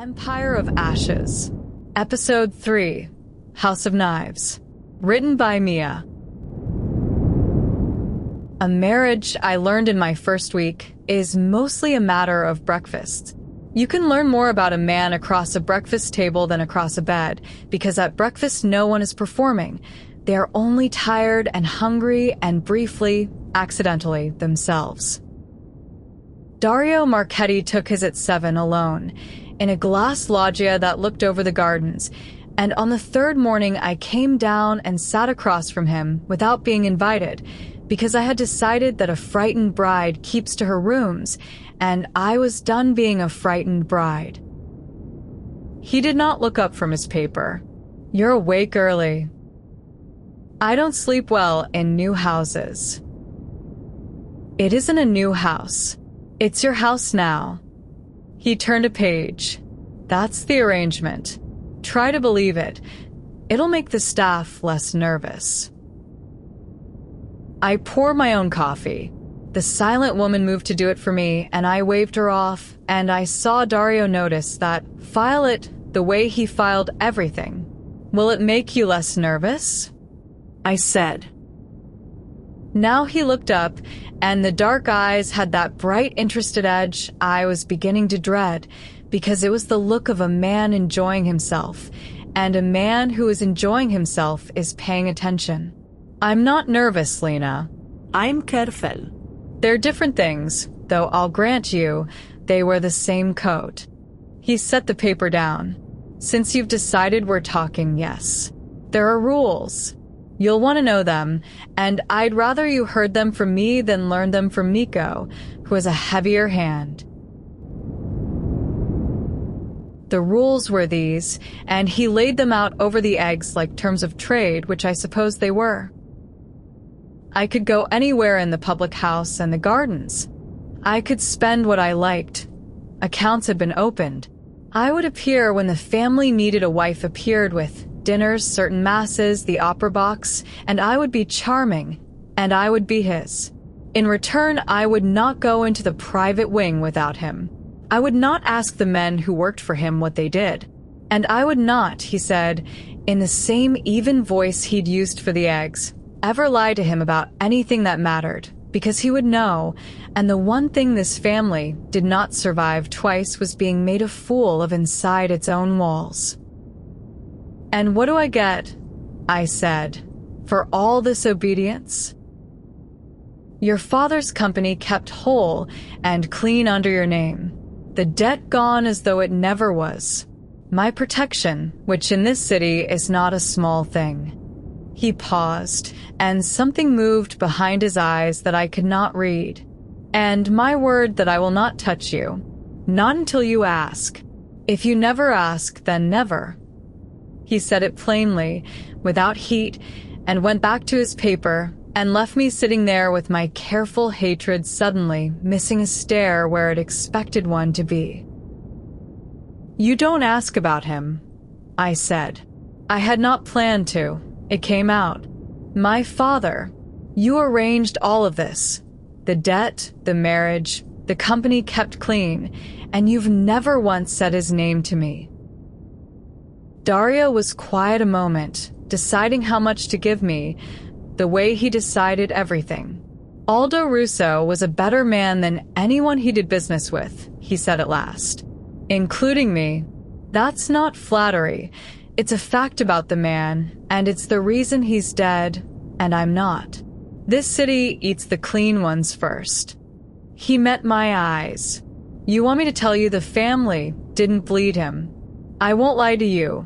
Empire of Ashes, Episode 3, House of Knives, written by Mia. A marriage, I learned in my first week, is mostly a matter of breakfast. You can learn more about a man across a breakfast table than across a bed, because at breakfast no one is performing. They are only tired and hungry and briefly, accidentally, themselves. Dario Marchetti took his at 7 alone, in a glass loggia that looked over the gardens, and on the third morning I came down and sat across from him without being invited, because I had decided that a frightened bride keeps to her rooms, and I was done being a frightened bride. He did not look up from his paper. "You're awake early." "I don't sleep well in new houses." "It isn't a new house. It's your house now." He turned a page. "That's the arrangement. Try to believe it. It'll make the staff less nervous." I pour my own coffee. The silent woman moved to do it for me, and I waved her off, and I saw Dario notice that, file it the way he filed everything. "Will it make you less nervous?" I said. Now he looked up, and the dark eyes had that bright, interested edge I was beginning to dread, because it was the look of a man enjoying himself, and a man who is enjoying himself is paying attention. "I'm not nervous, Lena. I'm careful." They're different things, though I'll grant you, they wear the same coat. He set the paper down. "Since you've decided we're talking, yes. There are rules. You'll want to know them, and I'd rather you heard them from me than learned them from Miko, who has a heavier hand." The rules were these, and he laid them out over the eggs like terms of trade, which I suppose they were. I could go anywhere in the public house and the gardens. I could spend what I liked. Accounts had been opened. I would appear when the family needed a wife appeared with dinners, certain masses, the opera box, and I would be charming, and I would be his. In return, I would not go into the private wing without him. I would not ask the men who worked for him what they did. And I would not, he said, in the same even voice he'd used for the eggs, ever lie to him about anything that mattered, because he would know, and the one thing this family did not survive twice was being made a fool of inside its own walls. "And what do I get," I said, "for all this obedience?" "Your father's company kept whole and clean under your name. The debt gone as though it never was. My protection, which in this city is not a small thing." He paused, and something moved behind his eyes that I could not read. "And my word that I will not touch you. Not until you ask. If you never ask, then never." He said it plainly, without heat, and went back to his paper, and left me sitting there with my careful hatred suddenly missing a stare where it expected one to be. "You don't ask about him," I said. "I had not planned to. It came out. My father. You arranged all of this. The debt, the marriage, the company kept clean, and you've never once said his name to me." Dario was quiet a moment, deciding how much to give me, the way he decided everything. "Aldo Russo was a better man than anyone he did business with," he said at last. "Including me. That's not flattery. It's a fact about the man, and it's the reason he's dead, and I'm not. This city eats the clean ones first." He met my eyes. "You want me to tell you the family didn't bleed him? I won't lie to you.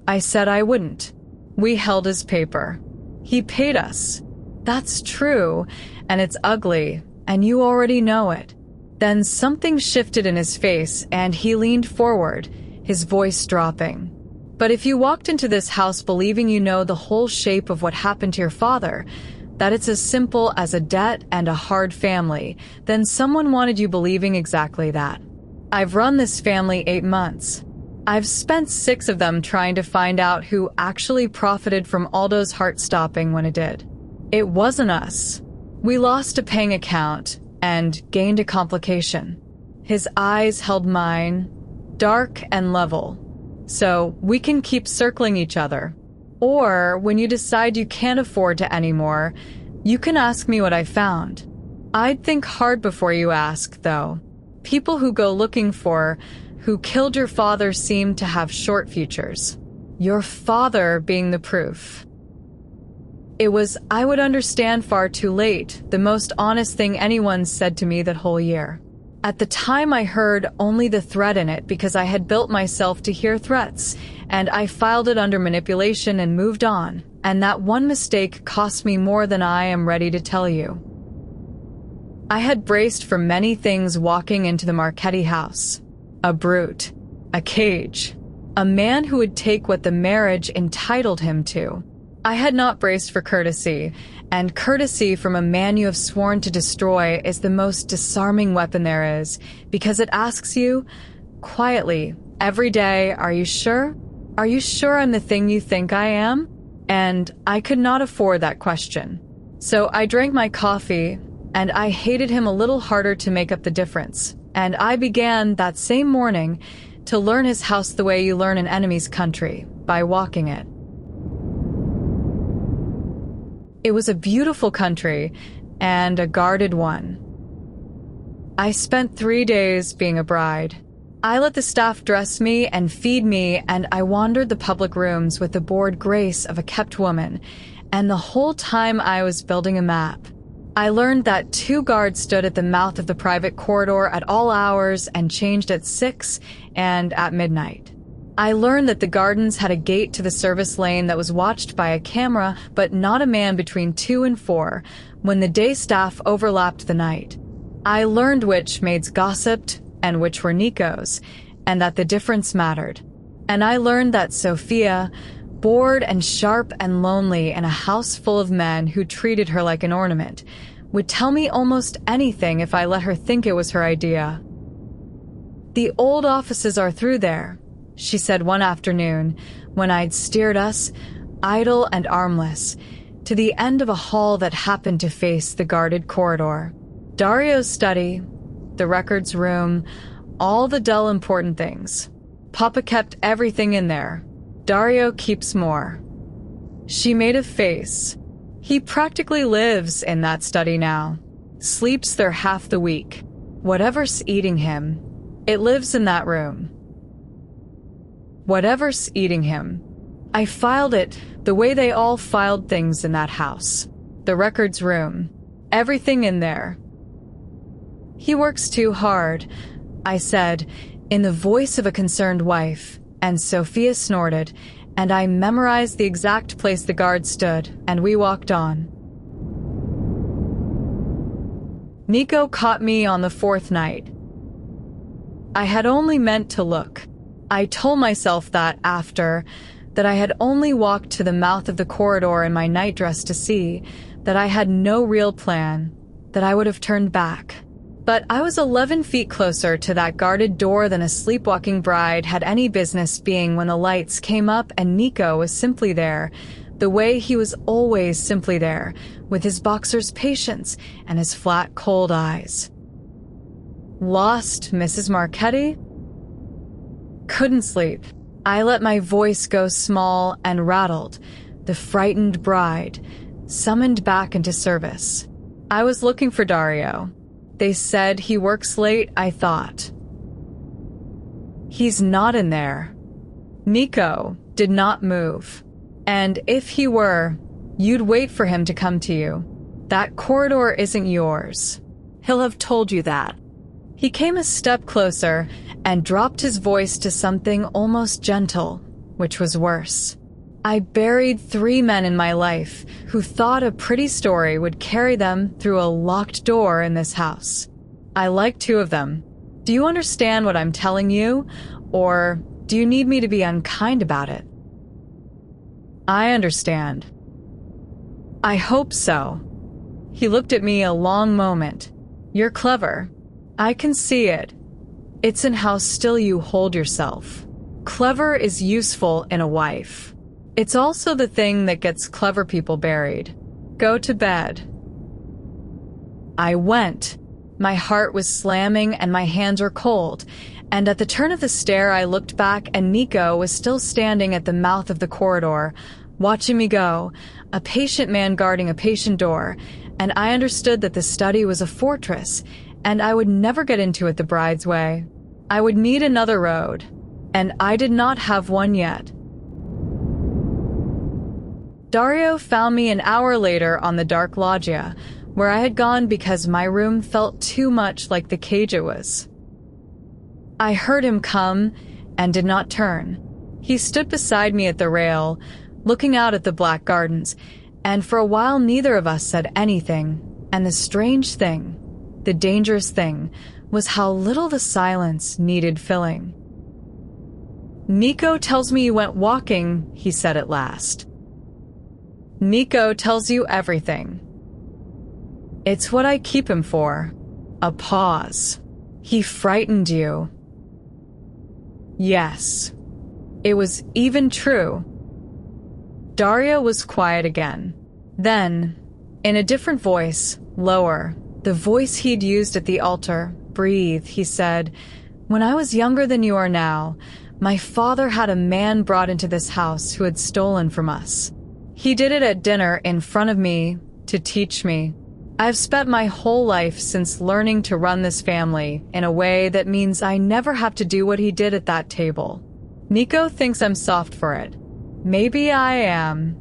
I said I wouldn't. We held his paper. He paid us. That's true, and it's ugly, and you already know it." Then something shifted in his face, and he leaned forward, his voice dropping. "But if you walked into this house believing you know the whole shape of what happened to your father, that it's as simple as a debt and a hard family, then someone wanted you believing exactly that. I've run this family 8 months. I've spent 6 of them trying to find out who actually profited from Aldo's heart stopping when it did. It wasn't us. We lost a paying account and gained a complication." His eyes held mine. dark and level. So we can keep circling each other. Or when you decide you can't afford to anymore, you can ask me what I found. I'd think hard before you ask, though. People who go looking for who killed your father seem to have short futures. Your father being the proof. It was, I would understand far too late, the most honest thing anyone said to me that whole year. At the time I heard only the threat in it because I had built myself to hear threats, and I filed it under manipulation and moved on, and that one mistake cost me more than I am ready to tell you. I had braced for many things walking into the Marchetti house. A brute, a cage, a man who would take what the marriage entitled him to. I had not braced for courtesy, and courtesy from a man you have sworn to destroy is the most disarming weapon there is, because it asks you, quietly, every day, are you sure? Are you sure I'm the thing you think I am? And I could not afford that question. So I drank my coffee, and I hated him a little harder to make up the difference. And I began, that same morning, to learn his house the way you learn an enemy's country, by walking it. It was a beautiful country, and a guarded one. I spent 3 days being a bride. I let the staff dress me and feed me, and I wandered the public rooms with the bored grace of a kept woman, and the whole time I was building a map. I learned that 2 guards stood at the mouth of the private corridor at all hours and changed at 6 and at midnight. I learned that the gardens had a gate to the service lane that was watched by a camera, but not a man between 2 and 4, when the day staff overlapped the night. I learned which maids gossiped and which were Nico's, and that the difference mattered. And I learned that Sophia, bored and sharp and lonely in a house full of men who treated her like an ornament, would tell me almost anything if I let her think it was her idea. "The old offices are through there," she said one afternoon when I'd steered us, idle and armless, to the end of a hall that happened to face the guarded corridor. Dario's study, the records room, all the dull important things. Papa kept everything in there. Dario keeps more. She made a face. He practically lives in that study now. Sleeps there half the week. Whatever's eating him, it lives in that room. Whatever's eating him. I filed it the way they all filed things in that house. The records room. Everything in there. "He works too hard," I said, in the voice of a concerned wife, and Sophia snorted, and I memorized the exact place the guard stood, and we walked on. Nico caught me on the 4th night. I had only meant to look. I told myself that after, that I had only walked to the mouth of the corridor in my nightdress to see, that I had no real plan, that I would have turned back. But I was 11 feet closer to that guarded door than a sleepwalking bride had any business being when the lights came up and Nico was simply there, the way he was always simply there, with his boxer's patience and his flat, cold eyes. Lost Mrs. Marchetti? Couldn't sleep. I let my voice go small and rattled, the frightened bride, summoned back into service. I was looking for Dario. They said he works late, I thought. He's not in there. Nico did not move. And if he were, you'd wait for him to come to you. That corridor isn't yours. He'll have told you that. He came a step closer and dropped his voice to something almost gentle, which was worse. I buried 3 men in my life who thought a pretty story would carry them through a locked door in this house. I like 2 of them. Do you understand what I'm telling you, or do you need me to be unkind about it? I understand. I hope so. He looked at me a long moment. You're clever. I can see it. It's in how still you hold yourself. Clever is useful in a wife. It's also the thing that gets clever people buried. Go to bed. I went. My heart was slamming and my hands were cold, And at the turn of the stair, I looked back and Nico was still standing at the mouth of the corridor, watching me go, a patient man guarding a patient door, and I understood that the study was a fortress, and I would never get into it the bride's way. I would need another road, and I did not have one yet. Dario found me an hour later on the dark loggia, where I had gone because my room felt too much like the cage it was. I heard him come and did not turn. He stood beside me at the rail, looking out at the black gardens, and for a while neither of us said anything. And the strange thing, the dangerous thing, was how little the silence needed filling. "Nico tells me you went walking," he said at last. "Nico tells you everything." "It's what I keep him for." A pause. "He frightened you." Yes. It was even true. Dario was quiet again. Then, in a different voice, lower, the voice he'd used at the altar, "Breathe," he said, "When I was younger than you are now, my father had a man brought into this house who had stolen from us. He did it at dinner in front of me to teach me. I've spent my whole life since learning to run this family in a way that means I never have to do what he did at that table. Nico thinks I'm soft for it. Maybe I am."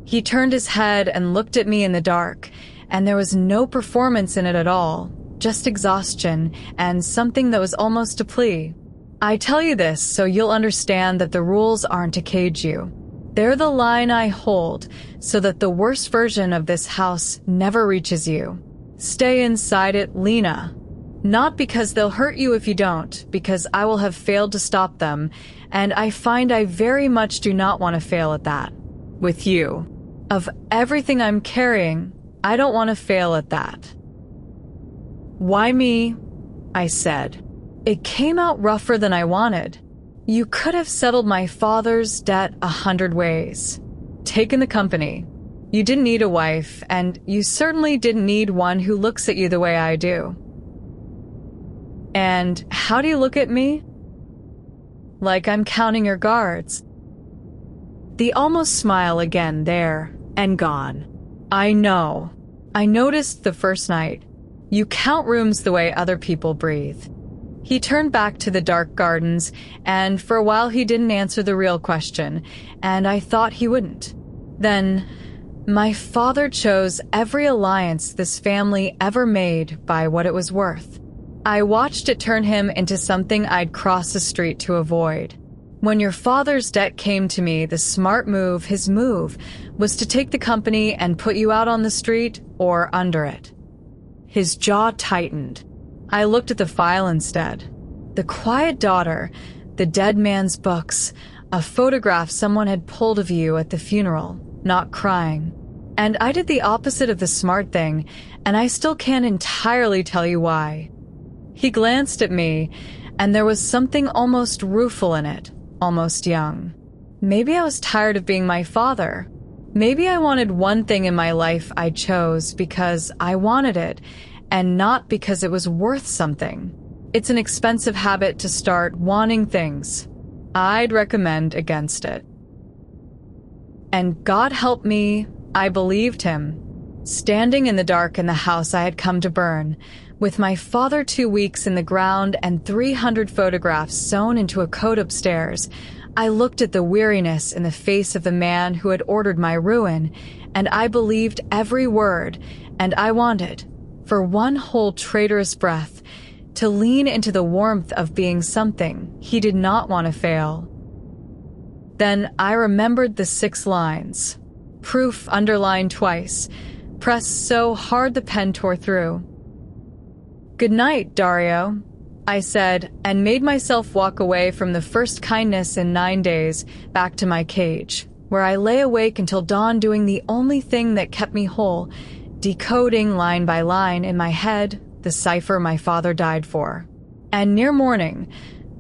He turned his head and looked at me in the dark, and there was no performance in it at all, just exhaustion and something that was almost a plea. "I tell you this so you'll understand that the rules aren't to cage you. They're the line I hold so that the worst version of this house never reaches you. Stay inside it, Lena. Not because they'll hurt you if you don't, because I will have failed to stop them, and I find I very much do not want to fail at that. With you. Of everything I'm carrying, I don't want to fail at that." "Why me?" I said. "It came out rougher than I wanted. You could have settled my father's debt 100 ways. Taken the company. You didn't need a wife, and you certainly didn't need one who looks at you the way I do." "And how do you look at me?" "Like I'm counting your guards." The almost smile again there, and gone. "I know. I noticed the first night. You count rooms the way other people breathe." He turned back to the dark gardens, and for a while he didn't answer the real question, and I thought he wouldn't. Then, "My father chose every alliance this family ever made by what it was worth. I watched it turn him into something I'd cross the street to avoid. When your father's debt came to me, the smart move, his move, was to take the company and put you out on the street or under it." His jaw tightened. I looked at the file instead. The quiet daughter, the dead man's books, a photograph someone had pulled of you at the funeral, not crying. And I did the opposite of the smart thing, and I still can't entirely tell you why. He glanced at me, and there was something almost rueful in it, almost young. Maybe I was tired of being my father. Maybe I wanted one thing in my life I chose because I wanted it, and not because it was worth something. It's an expensive habit to start wanting things. I'd recommend against it. And God help me, I believed him. Standing in the dark in the house I had come to burn, with my father 2 weeks in the ground and 300 photographs sewn into a coat upstairs, I looked at the weariness in the face of the man who had ordered my ruin, and I believed every word, and I wanted, for one whole traitorous breath, to lean into the warmth of being something he did not want to fail. Then I remembered the 6 lines, proof underlined twice, pressed so hard the pen tore through. "Good night, Dario," I said, and made myself walk away from the first kindness in 9 days back to my cage, where I lay awake until dawn doing the only thing that kept me whole, decoding line by line in my head the cipher my father died for. And near morning,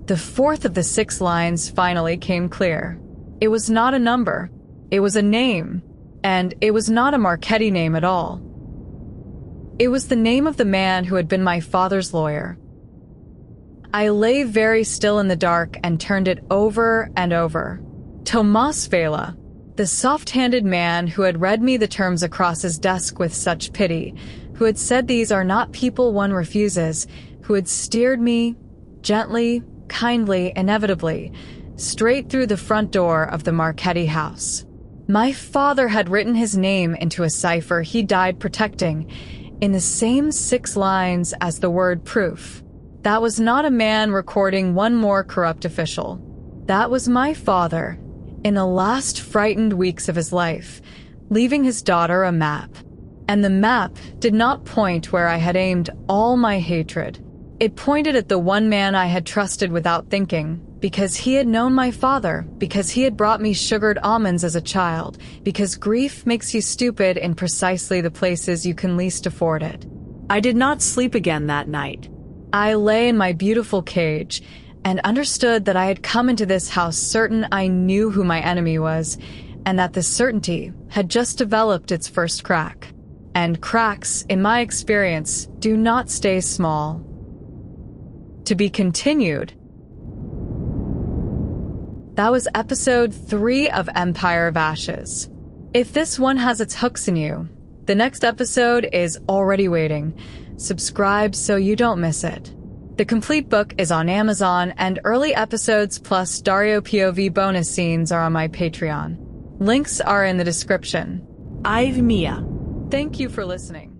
the 4th of the 6 lines finally came clear. It was not a number. It was a name. And it was not a Marchetti name at all. It was the name of the man who had been my father's lawyer. I lay very still in the dark and turned it over and over. Tomas Vela, the soft-handed man who had read me the terms across his desk with such pity, who had said these are not people one refuses, who had steered me, gently, kindly, inevitably, straight through the front door of the Marchetti house. My father had written his name into a cipher he died protecting, in the same 6 lines as the word proof. That was not a man recording one more corrupt official. That was my father, in the last frightened weeks of his life, leaving his daughter a map. And the map did not point where I had aimed all my hatred. It pointed at the one man I had trusted without thinking, because he had known my father, because he had brought me sugared almonds as a child, because grief makes you stupid in precisely the places you can least afford it. I did not sleep again that night. I lay in my beautiful cage and understood that I had come into this house certain I knew who my enemy was, and that this certainty had just developed its first crack. And cracks, in my experience, do not stay small. To be continued. That was episode 3 of Empire of Ashes. If this one has its hooks in you, the next episode is already waiting. Subscribe so you don't miss it. The complete book is on Amazon, and early episodes plus Dario POV bonus scenes are on my Patreon. Links are in the description. I've Mia. Thank you for listening.